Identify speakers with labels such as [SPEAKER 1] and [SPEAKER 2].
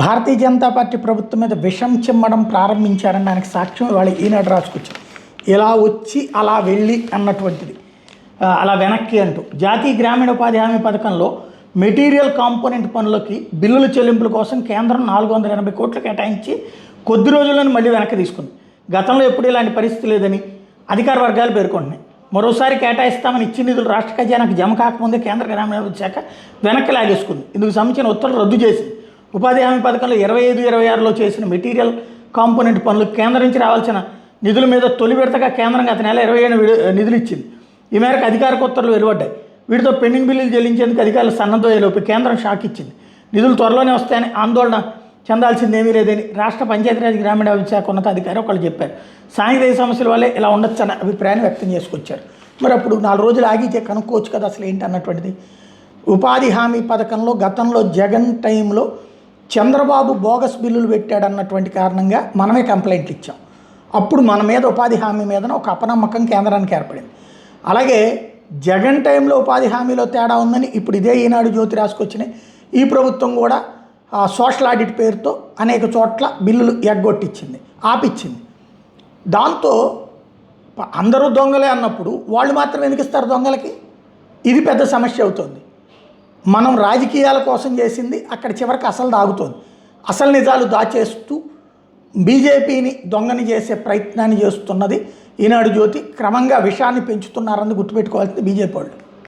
[SPEAKER 1] Bharatiya Janata party ప్రభుత్వం మీద విషం చిమ్మడం ప్రారంభించారని దానికి సాక్ష్యం ఇవాళ ఈనాడు రాసుకొచ్చింది. ఇలా వచ్చి అలా వెళ్ళి అన్నటువంటిది, అలా వెనక్కి అంటూ జాతీయ గ్రామీణ ఉపాధి హామీ పథకంలో మెటీరియల్ కాంపోనెంట్ పనులకి బిల్లుల చెల్లింపుల కోసం కేంద్రం 480 కోట్లు కేటాయించి కొద్ది రోజుల్లోనే మళ్ళీ వెనక్కి తీసుకుంది. గతంలో ఎప్పుడు ఇలాంటి పరిస్థితి లేదని అధికార వర్గాలు పేర్కొంటున్నాయి. మరోసారి కేటాయిస్తామని ఇచ్చిన నిధులు రాష్ట్ర ఖజానాకు జమ కాకముందే కేంద్ర గ్రామీణాభివృద్ధి శాఖ వెనక్కి లాగేసుకుంది. ఇందుకు సంబంధించిన ఉత్తర్వులు రద్దు చేసింది. ఉపాధి హామీ పథకంలో 25-26లో చేసిన మెటీరియల్ కాంపోనెంట్ పనులు కేంద్రం నుంచి రావాల్సిన నిధుల మీద తొలి విడతగా కేంద్రం గత నెల 27 నిధులు ఇచ్చింది. ఈ మేరకు అధికారిక ఉత్తర్వులు వెలువడ్డాయి. వీటితో పెండింగ్ బిల్లులు చెల్లించేందుకు అధికారులు సన్నద్ధమయ్యేలోపు కేంద్రం షాక్ ఇచ్చింది. నిధులు త్వరలోనే వస్తాయని ఆందోళన చెందాల్సింది ఏమీ లేదని రాష్ట్ర పంచాయతీరాజ్ గ్రామీణాభివృద్ధి శాఖ ఉన్నతాధికారి ఒకళ్ళు చెప్పారు. సాంకేతిక సమస్యల వల్లే ఇలా ఉండొచ్చన్న అభిప్రాయాన్ని వ్యక్తం చేసుకొచ్చారు. మరి అప్పుడు 4 రోజులు ఆగితే కనుక్కోవచ్చు కదా అసలు ఏంటి అన్నటువంటిది. ఉపాధి హామీ పథకంలో గతంలో జగన్ టైంలో చంద్రబాబు బోగస్ బిల్లులు పెట్టాడన్నటువంటి కారణంగా మనమే కంప్లైంట్లు ఇచ్చాం. అప్పుడు మన మీద ఉపాధి హామీ మీద ఒక అపనమ్మకం కేంద్రానికి ఏర్పడింది. అలాగే జగన్ టైంలో ఉపాధి హామీలో తేడా ఉందని ఇప్పుడు ఇదే ఈనాడు జ్యోతి రాసుకొచ్చినాయి. ఈ ప్రభుత్వం కూడా సోషల్ ఆడిట్ పేరుతో అనేక చోట్ల బిల్లులు ఎగ్గొట్టించింది, ఆపిచ్చింది. దాంతో అందరూ దొంగలే అన్నప్పుడు వాళ్ళు మాత్రం ఎందుకు ఇస్తారు దొంగలకి? ఇది పెద్ద సమస్య అవుతుంది. మనం రాజకీయాల కోసం చేసింది అక్కడ చివరికి అసలు దాగుతోంది. అసలు నిజాలు దాచేస్తూ బీజేపీని దొంగని చేసే ప్రయత్నాన్ని చేస్తున్నది ఈనాడు జ్యోతి. క్రమంగా విషయాన్ని పెంచుతున్నారని గుర్తుపెట్టుకోవాల్సింది బీజేపీ వాళ్ళు.